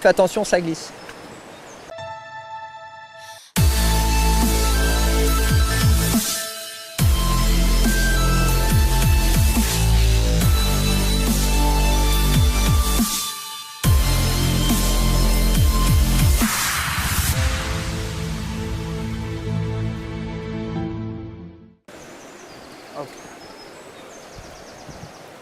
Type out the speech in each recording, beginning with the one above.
Fais attention, ça glisse.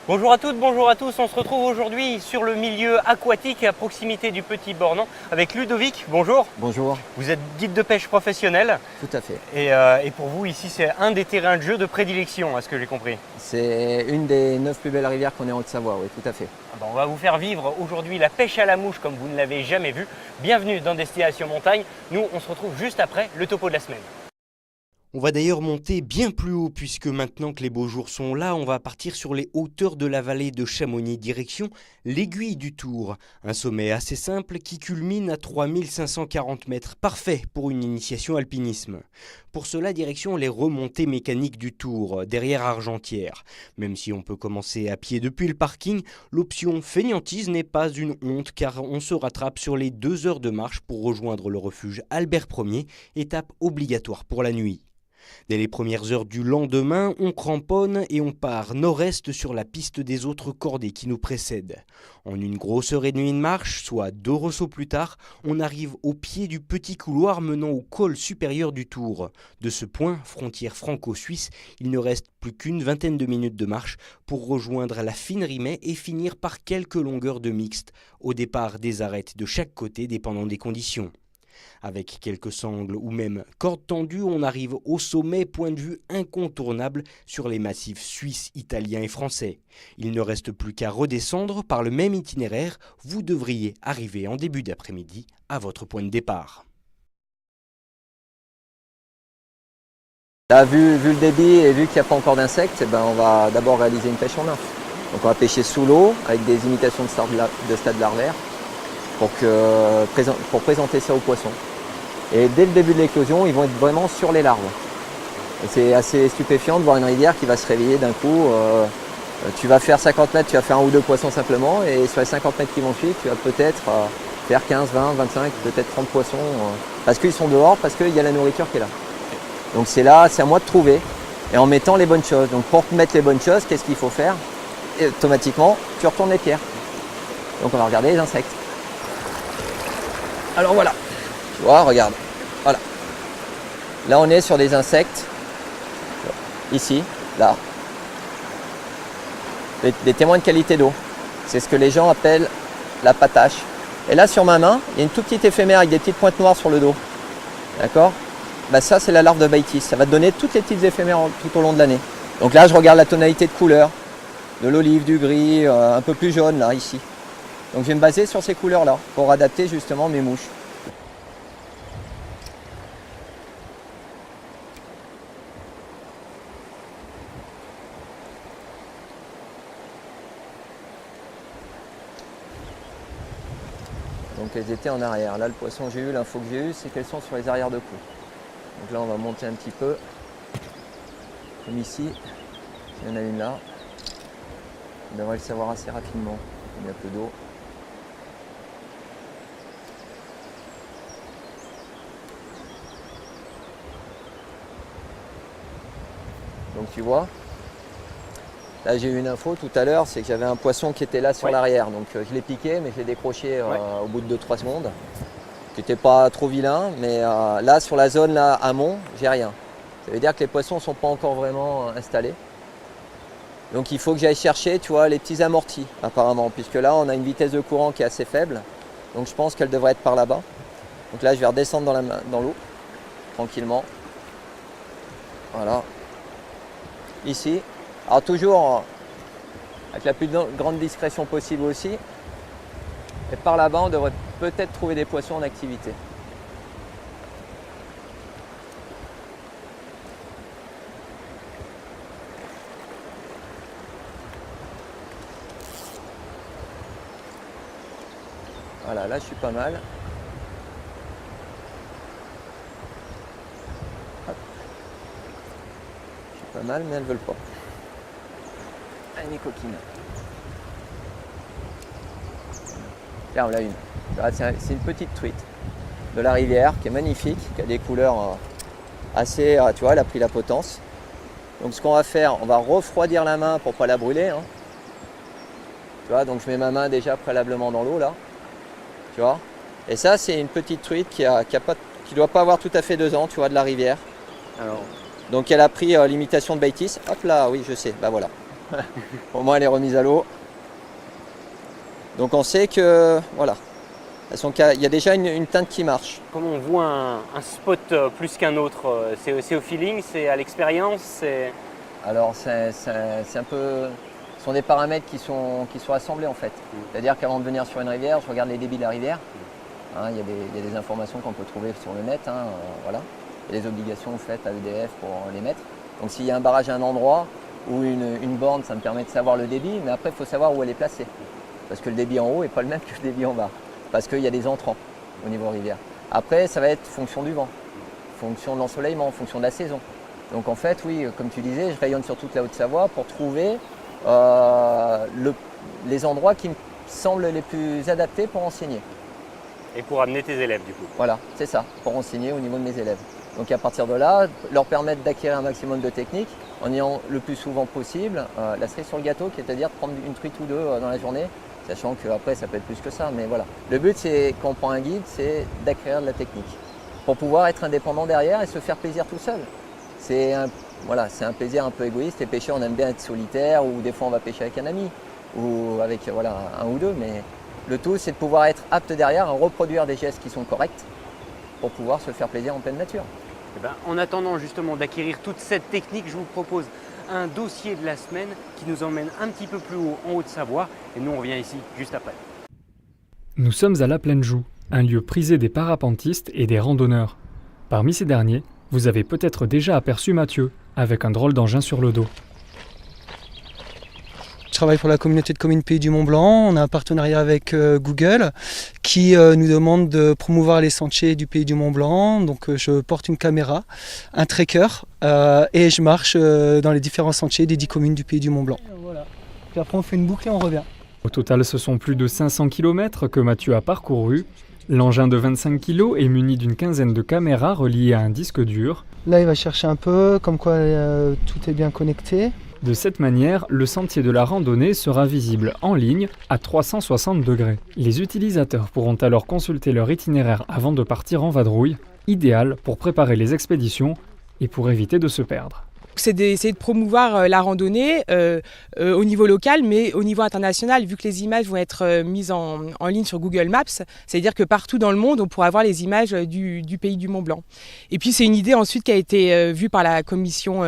Bonjour à toutes, bonjour à tous. On se retrouve aujourd'hui sur le milieu aquatique à proximité du Petit Bornand avec Ludovic. Bonjour. Bonjour. Vous êtes guide de pêche professionnel. Tout à fait. Et pour vous, ici, c'est un des terrains de jeu de prédilection, à ce que j'ai compris. C'est une des 9 plus belles rivières qu'on ait en Haute-Savoie, oui, tout à fait. On va vous faire vivre aujourd'hui la pêche à la mouche comme vous ne l'avez jamais vu. Bienvenue dans Destination Montagne. Nous, on se retrouve juste après le topo de la semaine. On va d'ailleurs monter bien plus haut puisque maintenant que les beaux jours sont là, on va partir sur les hauteurs de la vallée de Chamonix direction l'Aiguille du Tour. Un sommet assez simple qui culmine à 3540 mètres, parfait pour une initiation alpinisme. Pour cela, direction les remontées mécaniques du Tour, derrière Argentière. Même si on peut commencer à pied depuis le parking, l'option fainéantise n'est pas une honte car on se rattrape sur les 2 heures de marche pour rejoindre le refuge Albert Ier, étape obligatoire pour la nuit. Dès les premières heures du lendemain, on cramponne et on part nord-est sur la piste des autres cordées qui nous précèdent. En une grosse heure et demie de marche, soit 2 ressauts plus tard, on arrive au pied du petit couloir menant au col supérieur du Tour. De ce point, frontière franco-suisse, il ne reste plus qu'une vingtaine de minutes de marche pour rejoindre la fine Rimet et finir par quelques longueurs de mixte, au départ des arêtes de chaque côté dépendant des conditions. Avec quelques sangles ou même cordes tendues, on arrive au sommet, point de vue incontournable sur les massifs suisses, italiens et français. Il ne reste plus qu'à redescendre par le même itinéraire. Vous devriez arriver en début d'après-midi à votre point de départ. Là, vu le débit et vu qu'il n'y a pas encore d'insectes, on va d'abord réaliser une pêche en nymphe. Donc on va pêcher sous l'eau avec des imitations de stade larvaire pour présenter ça aux poissons. Et dès le début de l'éclosion, ils vont être vraiment sur les larves. Et c'est assez stupéfiant de voir une rivière qui va se réveiller d'un coup. Tu vas faire 50 mètres, tu vas faire 1 ou 2 poissons simplement, et sur les 50 mètres qui vont suivre, tu vas peut-être faire 15, 20, 25, peut-être 30 poissons, parce qu'ils sont dehors, parce qu'il y a la nourriture qui est là. Donc c'est là, c'est à moi de trouver, et en mettant les bonnes choses. Donc pour mettre les bonnes choses, qu'est-ce qu'il faut faire? Et automatiquement, tu retournes les pierres. Donc on va regarder les insectes. Alors voilà, tu vois, regarde, voilà. Là on est sur des insectes, ici, là. Des témoins de qualité d'eau. C'est ce que les gens appellent la patache. Et là sur ma main, il y a une toute petite éphémère avec des petites pointes noires sur le dos. D'accord? Ça c'est la larve de Baitis. Ça va te donner toutes les petites éphémères tout au long de l'année. Donc là je regarde la tonalité de couleur, de l'olive, du gris, un peu plus jaune là, ici. Donc je vais me baser sur ces couleurs-là pour adapter justement mes mouches. Donc elles étaient en arrière. Là le poisson j'ai eu, l'info que j'ai eue, c'est qu'elles sont sur les arrières de cou. Donc là on va monter un petit peu. Comme ici, il y en a une là. On devrait le savoir assez rapidement. Il y a peu d'eau. Donc tu vois, là j'ai eu une info tout à l'heure, c'est que j'avais un poisson qui était là sur l'arrière. Donc je l'ai piqué, mais je l'ai décroché au bout de 2-3 secondes. Qui n'était pas trop vilain, mais là sur la zone là, amont, j'ai rien. Ça veut dire que les poissons ne sont pas encore vraiment installés. Donc il faut que j'aille chercher, tu vois, les petits amortis apparemment, puisque là on a une vitesse de courant qui est assez faible. Donc je pense qu'elle devrait être par là-bas. Donc là je vais redescendre dans l'eau, tranquillement. Voilà. Ici. Alors toujours avec la plus grande discrétion possible aussi. Et par là-bas on devrait peut-être trouver des poissons en activité. Voilà, là je suis pas mal. Hop. Je suis pas mal, mais elles veulent pas. Allez mes coquines. Là, on l'a une. C'est une petite truite de la rivière qui est magnifique, qui a des couleurs assez... Tu vois, elle a pris la potence. Donc ce qu'on va faire, on va refroidir la main pour ne pas la brûler. Hein. Tu vois, donc je mets ma main déjà préalablement dans l'eau là. Tu vois. Et ça, c'est une petite truite qui doit pas avoir tout à fait 2 ans, tu vois, de la rivière. Alors... Donc elle a pris l'imitation de Baitis. Hop là, oui, je sais, bah voilà. Au moins elle est remise à l'eau. Donc on sait que, voilà, il y a déjà une teinte qui marche. Comment on voit un spot plus qu'un autre? C'est au feeling, c'est à l'expérience? Alors c'est un peu... Ce sont des paramètres qui sont assemblés en fait. C'est-à-dire qu'avant de venir sur une rivière, je regarde les débits de la rivière. Hein, il y a des informations qu'on peut trouver sur le net. Hein, voilà. Il y a des obligations faites à EDF pour les mettre. Donc s'il y a un barrage à un endroit ou une borne, ça me permet de savoir le débit. Mais après, il faut savoir où elle est placée. Parce que le débit en haut n'est pas le même que le débit en bas. Parce qu'il y a des entrants au niveau rivière. Après, ça va être fonction du vent, fonction de l'ensoleillement, fonction de la saison. Donc en fait, oui, comme tu disais, je rayonne sur toute la Haute-Savoie pour trouver les endroits qui me semblent les plus adaptés pour enseigner. Et pour amener tes élèves du coup. Voilà, c'est ça, pour enseigner au niveau de mes élèves. Donc à partir de là, leur permettre d'acquérir un maximum de techniques en ayant le plus souvent possible la cerise sur le gâteau, qui est à dire de prendre une truite ou deux dans la journée, sachant qu'après ça peut être plus que ça, mais voilà. Le but, c'est quand on prend un guide, c'est d'acquérir de la technique pour pouvoir être indépendant derrière et se faire plaisir tout seul. C'est un plaisir un peu égoïste. Les pêcheurs, on aime bien être solitaire ou des fois on va pêcher avec un ami ou avec un ou deux, mais le tout, c'est de pouvoir être apte derrière à reproduire des gestes qui sont corrects pour pouvoir se faire plaisir en pleine nature. Eh ben, en attendant justement d'acquérir toute cette technique, je vous propose un dossier de la semaine qui nous emmène un petit peu plus haut en Haute-Savoie et nous on revient ici juste après. Nous sommes à la Plaine Joux, un lieu prisé des parapentistes et des randonneurs. Parmi ces derniers, vous avez peut-être déjà aperçu Mathieu, avec un drôle d'engin sur le dos. Je travaille pour la communauté de communes Pays du Mont-Blanc. On a un partenariat avec Google qui nous demande de promouvoir les sentiers du Pays du Mont-Blanc. Donc je porte une caméra, un tracker et je marche dans les différents sentiers des 10 communes du Pays du Mont-Blanc. Voilà. Puis après on fait une boucle et on revient. Au total, ce sont plus de 500 km que Mathieu a parcouru. L'engin de 25 kg est muni d'une quinzaine de caméras reliées à un disque dur. Là il va chercher un peu, comme quoi tout est bien connecté. De cette manière, le sentier de la randonnée sera visible en ligne à 360 degrés. Les utilisateurs pourront alors consulter leur itinéraire avant de partir en vadrouille, idéal pour préparer les expéditions et pour éviter de se perdre. C'est d'essayer de promouvoir la randonnée au niveau local, mais au niveau international, vu que les images vont être mises en ligne sur Google Maps, c'est-à-dire que partout dans le monde, on pourra voir les images du Pays du Mont-Blanc. Et puis c'est une idée ensuite qui a été vue par la commission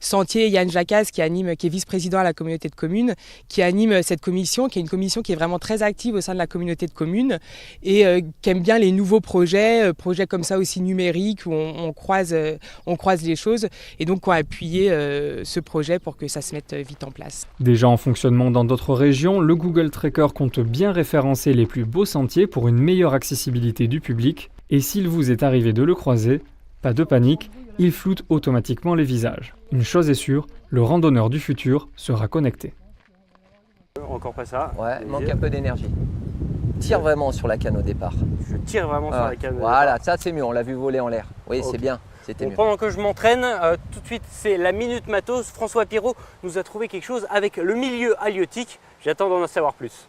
Sentier, Yann Jacaze, qui est vice-président à la communauté de communes, qui anime cette commission, qui est une commission qui est vraiment très active au sein de la communauté de communes et qui aime bien les nouveaux projets comme ça aussi numériques, où on croise les choses, et donc on a appuyé ce projet pour que ça se mette vite en place. Déjà en fonctionnement dans d'autres régions, le Google Tracker compte bien référencer les plus beaux sentiers pour une meilleure accessibilité du public. Et s'il vous est arrivé de le croiser, pas de panique, il floute automatiquement les visages. Une chose est sûre, le randonneur du futur sera connecté. Encore pas ça. Ouais, il manque un peu d'énergie. Tire vraiment sur la canne au départ. Je tire vraiment sur la canne. Voilà, ça c'est mieux, on l'a vu voler en l'air. Oui, okay. C'est bien. Bon, pendant que je m'entraîne, tout de suite c'est la Minute Matos. François Pirot nous a trouvé quelque chose avec le milieu halieutique. J'attends d'en savoir plus.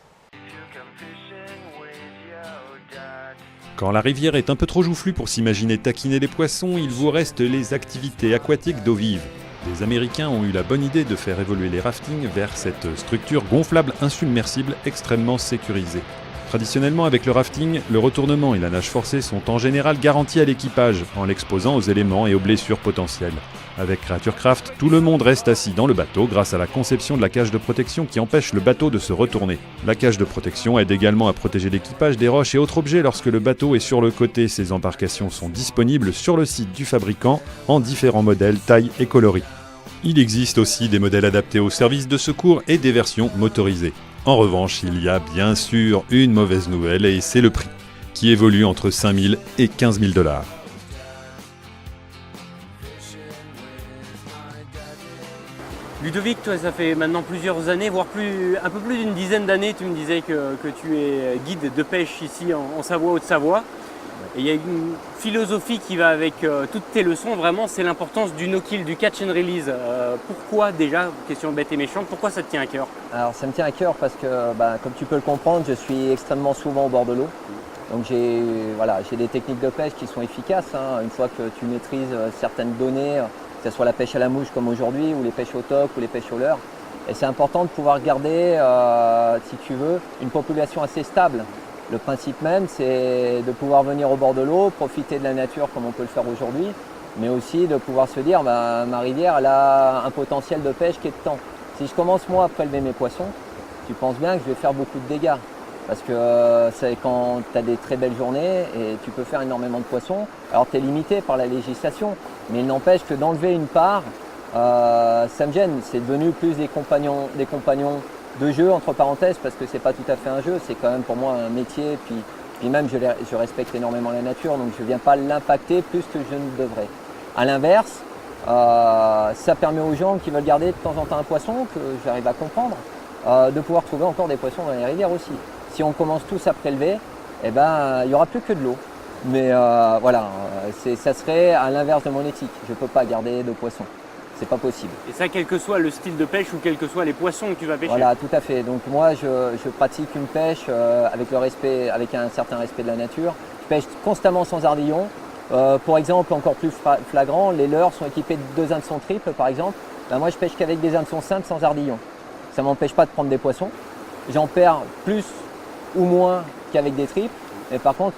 Quand la rivière est un peu trop joufflue pour s'imaginer taquiner les poissons, il vous reste les activités aquatiques d'eau vive. Les Américains ont eu la bonne idée de faire évoluer les raftings vers cette structure gonflable insubmersible extrêmement sécurisée. Traditionnellement, avec le rafting, le retournement et la nage forcée sont en général garantis à l'équipage, en l'exposant aux éléments et aux blessures potentielles. Avec CreatureCraft, tout le monde reste assis dans le bateau grâce à la conception de la cage de protection qui empêche le bateau de se retourner. La cage de protection aide également à protéger l'équipage des roches et autres objets lorsque le bateau est sur le côté. Ces embarcations sont disponibles sur le site du fabricant en différents modèles, tailles et coloris. Il existe aussi des modèles adaptés aux services de secours et des versions motorisées. En revanche, il y a bien sûr une mauvaise nouvelle et c'est le prix, qui évolue entre 5 000 et 15 000 $. Ludovic, toi, ça fait maintenant plusieurs années, voire un peu plus d'une dizaine d'années, tu me disais que tu es guide de pêche ici en Savoie, Haute-Savoie. Et il y a une philosophie qui va avec toutes tes leçons, vraiment, c'est l'importance du no-kill, du catch and release. Pourquoi déjà, question bête et méchante, pourquoi ça te tient à cœur? Alors ça me tient à cœur parce que, comme tu peux le comprendre, je suis extrêmement souvent au bord de l'eau. Donc j'ai des techniques de pêche qui sont efficaces, hein. Une fois que tu maîtrises certaines données, que ce soit la pêche à la mouche comme aujourd'hui, ou les pêches au toc, ou les pêches au leurre. Et c'est important de pouvoir garder, si tu veux, une population assez stable. Le principe même, c'est de pouvoir venir au bord de l'eau, profiter de la nature comme on peut le faire aujourd'hui, mais aussi de pouvoir se dire, ma rivière, elle a un potentiel de pêche qui est de temps. Si je commence moi à prélever mes poissons, tu penses bien que je vais faire beaucoup de dégâts. Parce que c'est quand tu as des très belles journées et tu peux faire énormément de poissons. Alors tu es limité par la législation, mais il n'empêche que d'enlever une part, ça me gêne. C'est devenu plus des compagnons de jeu, entre parenthèses, parce que c'est pas tout à fait un jeu, c'est quand même pour moi un métier. Puis même je respecte énormément la nature, donc je ne viens pas l'impacter plus que je ne devrais. A l'inverse, ça permet aux gens qui veulent garder de temps en temps un poisson, que j'arrive à comprendre, de pouvoir trouver encore des poissons dans les rivières aussi. Si on commence tous à prélever, il n'y aura plus que de l'eau. Mais ça serait à l'inverse de mon éthique. Je ne peux pas garder de poissons. C'est pas possible. Et ça, quel que soit le style de pêche ou quels que soient les poissons que tu vas pêcher? Voilà, tout à fait. Donc moi, je pratique une pêche avec un certain respect de la nature. Je pêche constamment sans ardillon. Pour exemple, encore plus flagrant, les leurres sont équipés de 2 hameçons triples, par exemple. Moi, je pêche qu'avec des hameçons simples sans ardillon. Ça ne m'empêche pas de prendre des poissons. J'en perds plus ou moins qu'avec des triples, mais par contre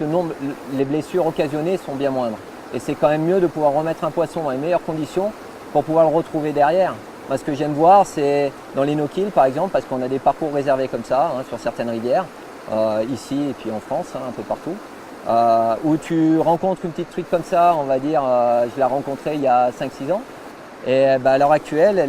les blessures occasionnées sont bien moindres. Et c'est quand même mieux de pouvoir remettre un poisson dans les meilleures conditions pour pouvoir le retrouver derrière. Moi, ce que j'aime voir, c'est dans les no-kill par exemple, parce qu'on a des parcours réservés comme ça, hein, sur certaines rivières, ici et puis en France, hein, un peu partout, où tu rencontres une petite truite comme ça, on va dire, je l'ai rencontrée il y a 5-6 ans, et à l'heure actuelle,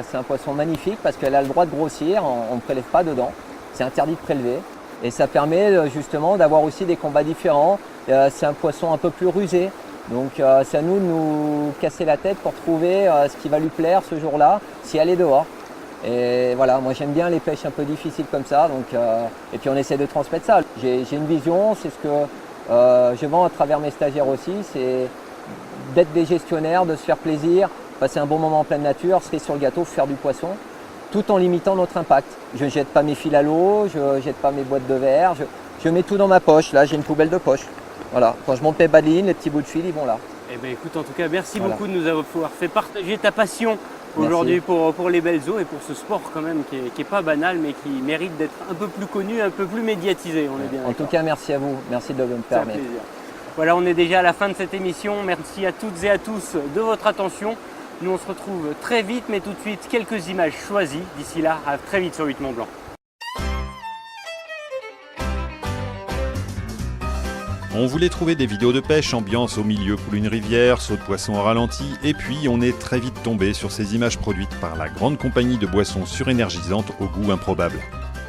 c'est un poisson magnifique parce qu'elle a le droit de grossir, on ne prélève pas dedans, c'est interdit de prélever. Et ça permet justement d'avoir aussi des combats différents. C'est un poisson un peu plus rusé. Donc c'est à nous de nous casser la tête pour trouver ce qui va lui plaire ce jour-là, si elle est dehors. Et voilà, moi j'aime bien les pêches un peu difficiles comme ça. Et puis on essaie de transmettre ça. J'ai une vision, c'est ce que je vends à travers mes stagiaires aussi, c'est d'être des gestionnaires, de se faire plaisir, passer un bon moment en pleine nature, cerise sur le gâteau, faire du poisson, tout en limitant notre impact. Je ne jette pas mes fils à l'eau, je ne jette pas mes boîtes de verre, je mets tout dans ma poche. Là, j'ai une poubelle de poche. Voilà. Quand je monte mes badines, les petits bouts de fil, ils vont là. Eh bien, écoute, en tout cas, merci beaucoup de nous avoir fait partager ta passion aujourd'hui pour les belles eaux et pour ce sport quand même qui est pas banal, mais qui mérite d'être un peu plus connu, un peu plus médiatisé. On est bien en tout cas, merci à vous. Merci de me permettre. Voilà, on est déjà à la fin de cette émission. Merci à toutes et à tous de votre attention. Nous, on se retrouve très vite, mais tout de suite, quelques images choisies. D'ici là, à très vite sur 8 Mont Blanc. On voulait trouver des vidéos de pêche, ambiance au milieu coule une rivière, saut de poisson au ralenti, et puis on est très vite tombé sur ces images produites par la grande compagnie de boissons surénergisantes au goût improbable.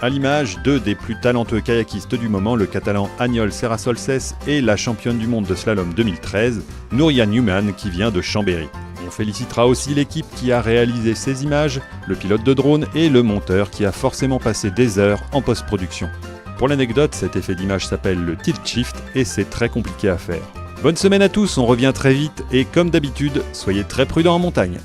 À l'image, 2 des plus talentueux kayakistes du moment, le catalan Agnol Serrasolses et la championne du monde de slalom 2013, Nouria Newman, qui vient de Chambéry. On félicitera aussi l'équipe qui a réalisé ces images, le pilote de drone et le monteur qui a forcément passé des heures en post-production. Pour l'anecdote, cet effet d'image s'appelle le tilt shift et c'est très compliqué à faire. Bonne semaine à tous, on revient très vite et comme d'habitude, soyez très prudents en montagne.